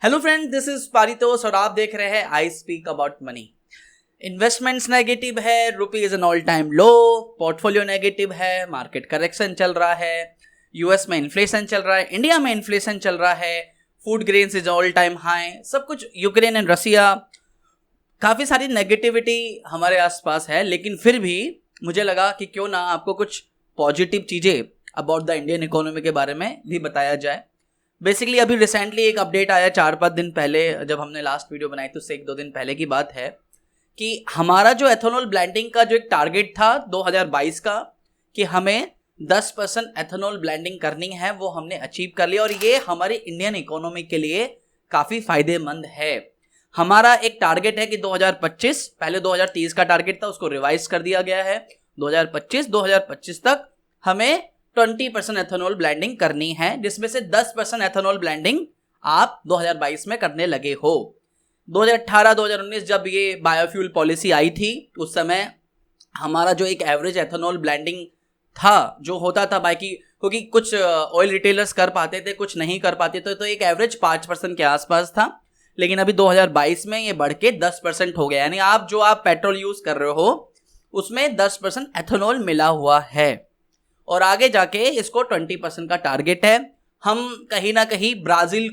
Hello friend, this is Paritosh और आप देख रहे हैं I speak about money. Investments negative है, rupee is an all time low, portfolio negative है, मार्केट करेक्शन चल रहा है, यूएस में इन्फ्लेशन चल रहा है, इंडिया में इन्फ्लेशन चल रहा है, food grains is all time high, सब कुछ यूक्रेन एंड रसिया, काफ़ी सारी नेगेटिविटी हमारे आसपास है। लेकिन फिर भी मुझे लगा कि क्यों ना आपको कुछ पॉजिटिव चीज़ें अबाउट द इंडियन इकोनॉमी के बारे में भी बताया जाए। बेसिकली अभी रिसेंटली एक अपडेट आया 4-5 दिन पहले, जब हमने लास्ट वीडियो बनाई तो उससे 1-2 दिन पहले की बात है कि हमारा जो एथेनॉल ब्लेंडिंग का जो एक टारगेट था 2022 का कि हमें 10% एथेनॉल ब्लेंडिंग करनी है, वो हमने अचीव कर लिया और ये हमारी इंडियन इकोनॉमी के लिए काफ़ी फायदेमंद है। हमारा एक टारगेट है कि 2025, पहले 2030 का टारगेट था, उसको रिवाइज कर दिया गया है। 2025 तक हमें 20% एथेनॉल ब्लेंडिंग करनी है, जिसमें से 10% एथेनॉल ब्लेंडिंग आप 2022 में करने लगे हो। 2018-2019 जब ये बायोफ्यूल पॉलिसी आई थी, उस समय हमारा जो एक एवरेज एथेनॉल ब्लेंडिंग था जो होता था बाकी, क्योंकि कुछ ऑयल रिटेलर्स कर पाते थे, कुछ नहीं कर पाते थे, तो एक एवरेज 5% के आसपास था। लेकिन अभी 2022 में ये बढ़ के 10% हो गया, यानी आप पेट्रोल यूज कर रहे हो उसमें 10% एथेनॉल मिला हुआ है और आगे जाके इसको 20% का टारगेट है। हम कहीं ना कहीं ब्राज़ील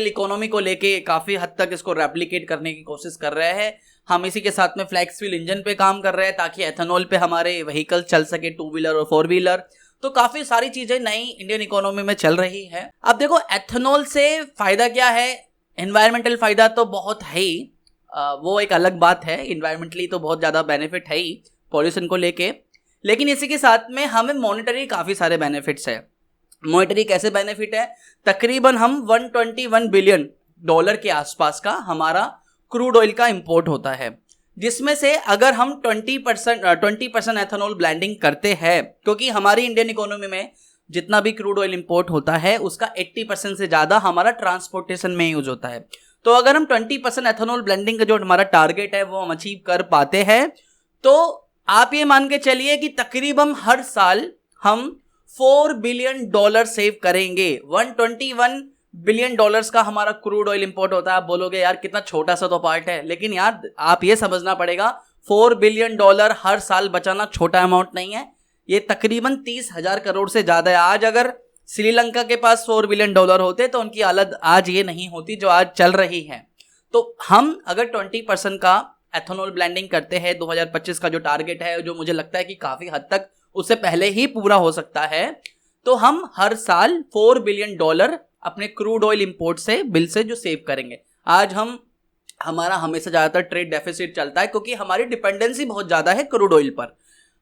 इकोनॉमी को लेके काफ़ी हद तक इसको रेप्लिकेट करने की कोशिश कर रहे हैं। हम इसी के साथ में फ्लैक्स फ्यूल इंजन पे काम कर रहे हैं ताकि एथेनॉल पे हमारे व्हीकल चल सके, 2 व्हीलर और 4 व्हीलर। तो काफ़ी सारी चीज़ें नई इंडियन इकोनॉमी में चल रही है। अब देखो एथेनॉल से फ़ायदा क्या है। एनवायरमेंटल फ़ायदा तो बहुत है ही, वो एक अलग बात है। इन्वायरमेंटली तो बहुत ज़्यादा बेनिफिट है ही पॉल्यूशन को लेके, लेकिन इसी के साथ में हमें मॉनेटरी काफ़ी सारे बेनिफिट्स है। मॉनेटरी कैसे बेनिफिट है? तकरीबन हम $121 बिलियन के आसपास का हमारा क्रूड ऑयल का इंपोर्ट होता है, जिसमें से अगर हम 20% एथेनॉल ब्लेंडिंग करते हैं, क्योंकि हमारी इंडियन इकोनॉमी में जितना भी क्रूड ऑयल इंपोर्ट होता है उसका 80% से ज़्यादा हमारा ट्रांसपोर्टेशन में यूज होता है। तो अगर हम 20% एथेनॉल ब्लेंडिंग का जो हमारा टारगेट है वो हम अचीव कर पाते हैं, तो आप ये मान के चलिए कि तकरीबन हर साल हम $4 बिलियन सेव करेंगे। $121 बिलियन का हमारा क्रूड ऑयल इंपोर्ट होता है। आप बोलोगे यार कितना छोटा सा तो पार्ट है, लेकिन यार आप ये समझना पड़ेगा $4 बिलियन हर साल बचाना छोटा अमाउंट नहीं है। ये तकरीबन 30,000 करोड़ से ज़्यादा है। आज अगर श्रीलंका के पास $4 बिलियन होते तो उनकी हालत आज ये नहीं होती जो आज चल रही है। तो हम अगर 20% का एथेनॉल ब्लेंडिंग करते हैं, 2025 का जो टारगेट है, जो मुझे लगता है कि काफ़ी हद तक उससे पहले ही पूरा हो सकता है, तो हम हर साल $4 बिलियन अपने क्रूड ऑयल इंपोर्ट से बिल से जो सेव करेंगे। आज हमारा हमेशा ज़्यादातर ट्रेड डेफिसिट चलता है क्योंकि हमारी डिपेंडेंसी बहुत ज़्यादा है क्रूड ऑयल पर।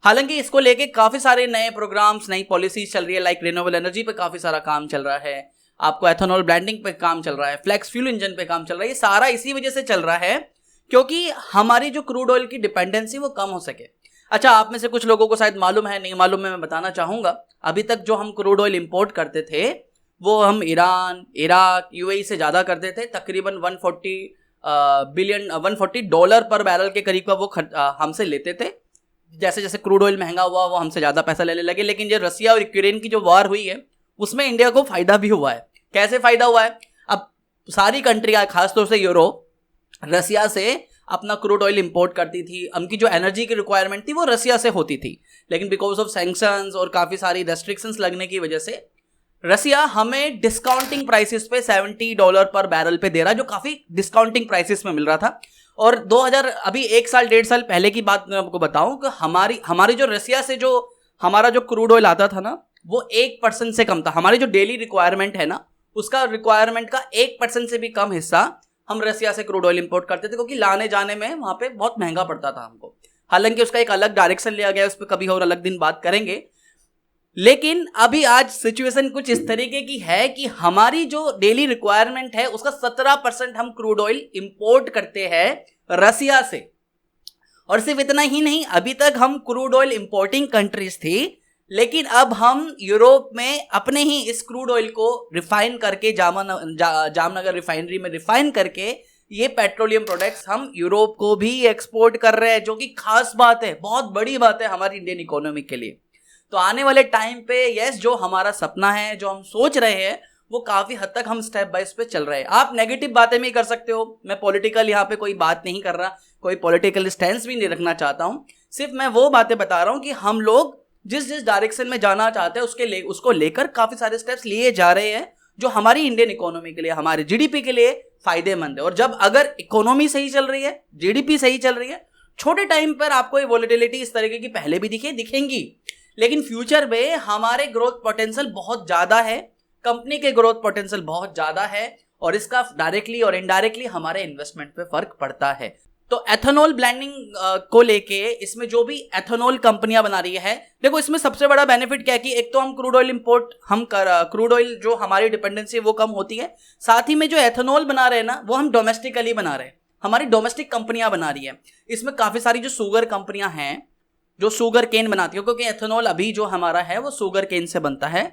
हालांकि इसको लेके काफ़ी सारे नए प्रोग्राम्स, नई पॉलिसीज चल रही है, लाइक रिन्यूएबल एनर्जी पे काफ़ी सारा काम चल रहा है, आपको एथेनॉल ब्लेंडिंग पे काम चल रहा है, फ्लैक्स फ्यूल इंजन पे काम चल रहा है। ये सारा इसी वजह से चल रहा है क्योंकि हमारी जो क्रूड ऑयल की डिपेंडेंसी वो कम हो सके। अच्छा, आप में से कुछ लोगों को शायद मालूम है, नहीं मालूम है, मैं बताना चाहूँगा। अभी तक जो हम क्रूड ऑयल इंपोर्ट करते थे वो हम ईरान, इराक, यूएई से ज़्यादा करते थे। तकरीबन $140 पर बैरल के करीब का वो हमसे लेते थे। जैसे जैसे क्रूड ऑयल महंगा हुआ वो हमसे ज़्यादा पैसा लेने लगे। लेकिन जो रसिया और यूक्रेन की जो वार हुई है उसमें इंडिया को फ़ायदा भी हुआ है। कैसे फ़ायदा हुआ है? अब सारी कंट्रियाँ, खासतौर से यूरोप, रसिया से अपना क्रूड ऑयल इंपोर्ट करती थी। उनकी जो एनर्जी की रिक्वायरमेंट थी वो रसिया से होती थी, लेकिन बिकॉज ऑफ सैंक्शंस और काफ़ी सारी रेस्ट्रिक्शंस लगने की वजह से रसिया हमें डिस्काउंटिंग प्राइसेस पे $70 पर बैरल पे दे रहा है, जो काफ़ी डिस्काउंटिंग प्राइसेस में मिल रहा था। और 2000 अभी 1-1.5 साल पहले की बात मैं आपको बताऊं कि हमारी जो रसिया से जो हमारा जो क्रूड ऑयल आता था ना, वो 1% से कम था। हमारी जो डेली रिक्वायरमेंट है ना, उसका रिक्वायरमेंट का 1% से भी कम हिस्सा हम रसिया से क्रूड ऑयल इंपोर्ट करते थे, क्योंकि लाने जाने में वहाँ पे बहुत महंगा पड़ता था हमको। हालांकि उसका एक अलग डायरेक्शन लिया गया, उस पर कभी और अलग दिन बात करेंगे। लेकिन अभी आज सिचुएशन कुछ इस तरीके की है कि हमारी जो डेली रिक्वायरमेंट है उसका 17% हम क्रूड ऑयल इंपोर्ट करते हैं रसिया से। और सिर्फ इतना ही नहीं, अभी तक हम क्रूड ऑयल इंपोर्टिंग कंट्रीज थी, लेकिन अब हम यूरोप में अपने ही इस क्रूड ऑयल को रिफाइन करके जामनगर रिफाइनरी में रिफाइन करके ये पेट्रोलियम प्रोडक्ट्स हम यूरोप को भी एक्सपोर्ट कर रहे हैं, जो कि खास बात है, बहुत बड़ी बात है हमारी इंडियन इकोनॉमी के लिए। तो आने वाले टाइम पे यस, जो हमारा सपना है, जो हम सोच रहे हैं, वो काफ़ी हद तक हम स्टेप बाय स्टेप चल रहे हैं। आप नेगेटिव बातें भी कर सकते हो, मैं पॉलिटिकल यहाँ पे कोई बात नहीं कर रहा, कोई पॉलिटिकल स्टैंड भी नहीं रखना चाहता हूँ, सिर्फ मैं वो बातें बता रहा हूँ कि हम लोग जिस जिस डायरेक्शन में जाना चाहते हैं उसको लेकर काफ़ी सारे स्टेप्स लिए जा रहे हैं जो हमारी इंडियन इकोनॉमी के लिए, हमारे जीडीपी के लिए फायदेमंद है। और जब अगर इकोनॉमी सही चल रही है, जीडीपी सही चल रही है, छोटे टाइम पर आपको ये वोलेटिलिटी इस तरीके की पहले भी दिखेंगी, लेकिन फ्यूचर में हमारे ग्रोथ पोटेंशियल बहुत ज़्यादा है, कंपनी के ग्रोथ पोटेंशियल बहुत ज़्यादा है, और इसका डायरेक्टली और इनडायरेक्टली हमारे इन्वेस्टमेंट पे फर्क पड़ता है। तो एथेनॉल ब्लेंडिंग को लेके इसमें जो भी एथेनॉल कंपनियां बना रही है, देखो इसमें सबसे बड़ा बेनिफिट क्या है कि एक तो हम crude oil import crude oil जो हमारी डिपेंडेंसी है वो कम होती है, साथ ही में जो एथेनॉल बना रहे हैं ना वो हम डोमेस्टिकली बना रहे हैं, हमारी डोमेस्टिक कंपनियां बना रही है। इसमें काफ़ी सारी जो शुगर कंपनियां हैं जो शुगर केन बनाती है, क्योंकि एथेनॉल अभी जो हमारा है वो शुगर केन से बनता है,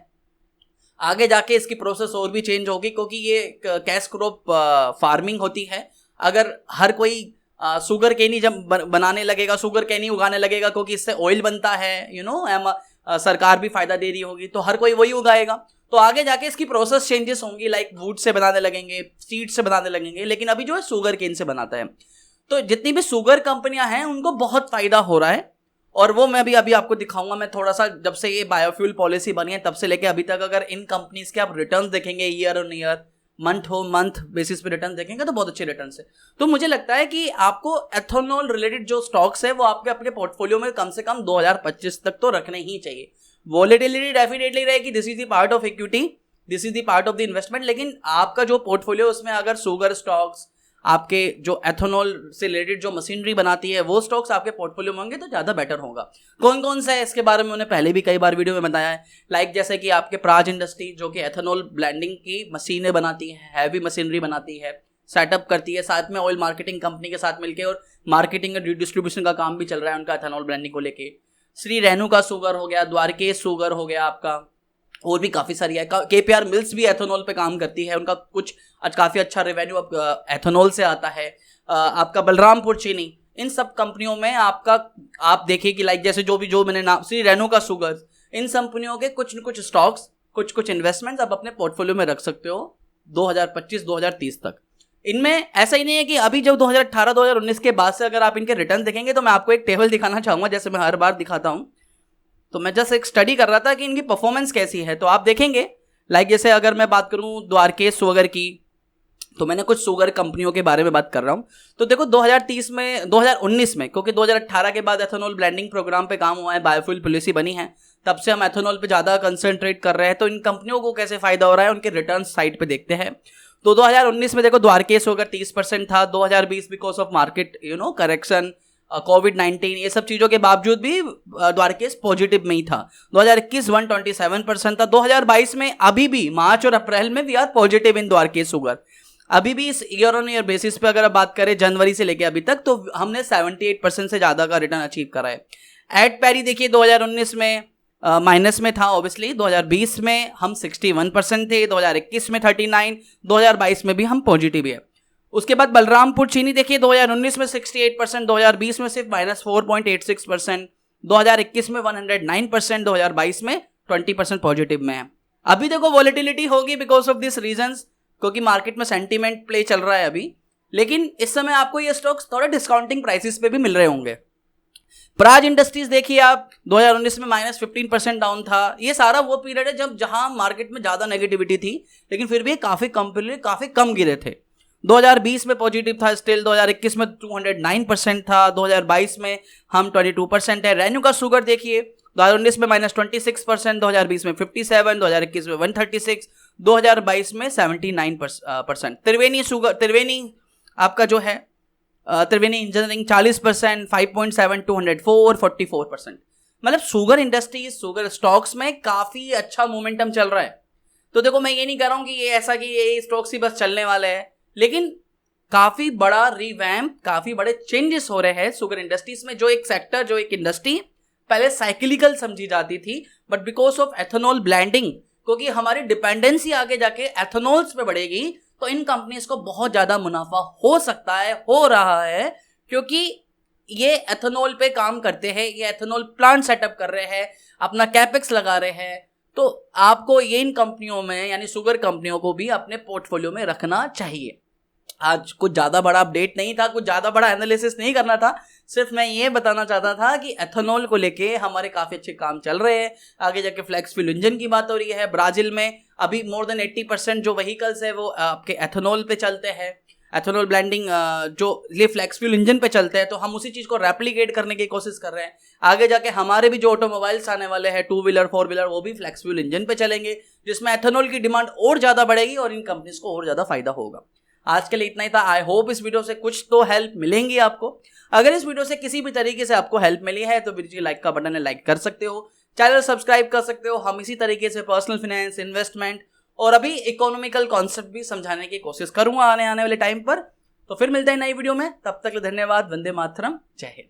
आगे जाके इसकी प्रोसेस और भी चेंज होगी क्योंकि ये कैश क्रॉप फार्मिंग होती है। अगर हर कोई शुगर केनी जब बनाने लगेगा, शुगर केनी उगाने लगेगा क्योंकि इससे ऑयल बनता है, सरकार भी फायदा दे रही होगी, तो हर कोई वही उगाएगा, तो आगे जाके इसकी प्रोसेस चेंजेस होंगी, लाइक वुड से बनाने लगेंगे, सीड से बनाने लगेंगे, लेकिन अभी जो है शुगर केन से बनाता है। तो जितनी भी शुगर कंपनियां हैं उनको बहुत फायदा हो रहा है, और वो मैं भी अभी आपको दिखाऊंगा। मैं थोड़ा सा जब से ये बायोफ्यूल पॉलिसी बनी है तब से लेके अभी तक अगर इन कंपनीज के आप रिटर्न्स देखेंगे year on year, month basis पे रिटर्न देखेंगे तो बहुत अच्छे रिटर्न है। तो मुझे लगता है कि आपको एथेनॉल रिलेटेड जो स्टॉक्स है वो आपके अपने पोर्टफोलियो में कम से कम 2025 तक तो रखने ही चाहिए। वॉलेटिलिटी डेफिनेटली रहेगी, this is the part of equity, this is the part of the investment, लेकिन आपका जो पोर्टफोलियो उसमें अगर शुगर स्टॉक्स, आपके जो एथेनॉल से रिलेटेड जो मशीनरी बनाती है वो स्टॉक्स आपके पोर्टफोलियो में होंगे तो ज़्यादा बेटर होगा। कौन कौन सा है इसके बारे में मैंने पहले भी कई बार वीडियो में बताया है, लाइक जैसे कि आपके प्राज इंडस्ट्री जो कि एथेनॉल ब्लेंडिंग की मशीनें बनाती है, हैवी मशीनरी बनाती है, सेटअप करती है, साथ में ऑयल मार्केटिंग कंपनी के साथ मिलकर, और मार्केटिंग और डिस्ट्रीब्यूशन का काम भी चल रहा है उनका एथेनॉल ब्लेंडिंग को लेके। श्री रेणुका शुगर हो गया, द्वारकेश शुगर हो गया आपका, और भी काफ़ी सारी है। केपीआर मिल्स भी एथेनॉल पे काम करती है, उनका कुछ काफ़ी अच्छा रेवेन्यू अब एथेनॉल से आता है। आपका बलरामपुर चीनी, इन सब कंपनियों में आपका आप देखिए कि लाइक जैसे जो मैंने नाम, श्री रेणुका शुगर, इन कंपनियों के कुछ न कुछ स्टॉक्स, कुछ इन्वेस्टमेंट्स आप अपने पोर्टफोलियो में रख सकते हो 2025-2030 तक। इनमें ऐसा ही नहीं है कि अभी जब 2018-2019 के बाद से अगर आप इनके रिटर्न देखेंगे, तो मैं आपको एक टेबल दिखाना चाहूँगा जैसे मैं हर बार दिखाता हूँ। तो मैं जस्ट एक स्टडी कर रहा था कि इनकी परफॉर्मेंस कैसी है, तो आप देखेंगे लाइक जैसे अगर मैं बात करूं द्वारकेश शुगर की, तो मैंने कुछ शुगर कंपनियों के बारे में बात कर रहा हूं। तो देखो 2019 में, क्योंकि 2018 के बाद एथेनॉल ब्लेंडिंग प्रोग्राम पे काम हुआ है, बायोफ्यूल पॉलिसी बनी है, तब से हम एथेनॉल पे ज़्यादा कंसंट्रेट कर रहे हैं। तो इन कंपनियों को कैसे फायदा हो रहा है, उनके रिटर्न साइड पे देखते हैं। तो 2019 में देखो द्वारकेश शुगर 30% था, 2020 बिकॉज ऑफ मार्केट करेक्शन, कोविड-19 ये सब चीज़ों के बावजूद भी द्वारकेश पॉजिटिव में ही था। 2021 127% था। 2022 में अभी भी मार्च और अप्रैल में we are positive in Dwarkesh sugar. अभी भी इस ईयर ऑन ईयर बेसिस पे अगर आप बात करें जनवरी से लेके अभी तक, तो हमने 78% से ज़्यादा का रिटर्न अचीव करा है। एट पैरी देखिए 2019 में माइनस में था ऑब्वियसली, 2020 में हम 61% थे, 2021 में 39%, 2022 में भी हम पॉजिटिव है। उसके बाद बलरामपुर चीनी देखिए 2019 में 68%, 2020 में सिर्फ -4.86%, 2021 में 109%, 2022 में 20% पॉजिटिव में है। अभी देखो वॉलेटिलिटी होगी बिकॉज ऑफ दिस रीजंस, क्योंकि मार्केट में सेंटीमेंट प्ले चल रहा है अभी, लेकिन इस समय आपको ये स्टॉक्स थोड़े डिस्काउंटिंग प्राइसेस पे भी मिल रहे होंगे। प्राज इंडस्ट्रीज देखिए आप 2019 में -15% डाउन था। ये सारा वो पीरियड है जहां मार्केट में ज़्यादा नेगेटिविटी थी, लेकिन फिर भी काफ़ी कंपनी काफ़ी कम गिरे थे। 2020 में पॉजिटिव था स्टिल, 2021 में 209% था, 2022 में हम 22% है। रेणुका शुगर देखिए 2019 में -26%, 2020 में 57%, 2021 में 136%, 2022 में 79%। त्रिवेणी आपका जो है त्रिवेणी इंजीनियरिंग 40%, 5.7 204, 44%। मतलब शुगर इंडस्ट्रीज, शुगर स्टॉक्स में काफ़ी अच्छा मोमेंटम चल रहा है। तो देखो मैं ये नहीं कह रहा हूँ कि ये ऐसा कि ये स्टॉक्स ही बस चलने वाले हैं, लेकिन काफ़ी बड़ा रिवैम्प, काफ़ी बड़े चेंजेस हो रहे हैं शुगर इंडस्ट्रीज में। जो एक सेक्टर, जो एक इंडस्ट्री पहले साइक्लिकल समझी जाती थी, but because of ethanol blending, क्योंकि हमारी डिपेंडेंसी आगे जाके एथेनॉल्स पे बढ़ेगी, तो इन कंपनीज को बहुत ज़्यादा मुनाफा हो सकता है, हो रहा है, क्योंकि ये एथेनॉल पे काम करते हैं, ये एथेनॉल प्लांट सेटअप कर रहे हैं, अपना कैपेक्स लगा रहे हैं, तो आपको ये इन कंपनियों में यानी शुगर कंपनियों को भी अपने पोर्टफोलियो में रखना चाहिए। आज कुछ ज़्यादा बड़ा अपडेट नहीं था, कुछ ज़्यादा बड़ा एनालिसिस नहीं करना था, सिर्फ मैं ये बताना चाहता था कि एथेनॉल को लेके हमारे काफ़ी अच्छे काम चल रहे हैं। आगे जाके फ्लैक्स फ्यूल इंजन की बात हो रही है। ब्राज़ील में अभी मोर देन 80% जो व्हीकल्स है वो आपके एथेनॉल पे चलते हैं। एथेनॉल ब्लेंडिंग जो ये फ्लैक्स फ्यूल इंजन पे चलते हैं, तो हम उसी चीज़ को रेप्लिकेट करने की कोशिश कर रहे हैं। आगे जाके हमारे भी जो ऑटोमोबाइल्स आने वाले हैं, 2 व्हीलर 4 व्हीलर, वो भी फ्लैक्स फ्यूल इंजन पे चलेंगे, जिसमें एथेनॉल की डिमांड और ज़्यादा बढ़ेगी और इन कंपनीज को और ज़्यादा फायदा होगा। आज के लिए इतना ही था। आई होप इस वीडियो से कुछ तो हेल्प मिलेंगी आपको। अगर इस वीडियो से किसी भी तरीके से आपको हेल्प मिली है तो वीडियो लाइक का बटन है, लाइक कर सकते हो, चैनल सब्सक्राइब कर सकते हो। हम इसी तरीके से पर्सनल फाइनेंस, इन्वेस्टमेंट और अभी इकोनॉमिकल कॉन्सेप्ट भी समझाने की कोशिश करूंगा आने वाले टाइम पर। तो फिर मिलते हैं नई वीडियो में, तब तक धन्यवाद। वंदे मातरम, जय हिंद।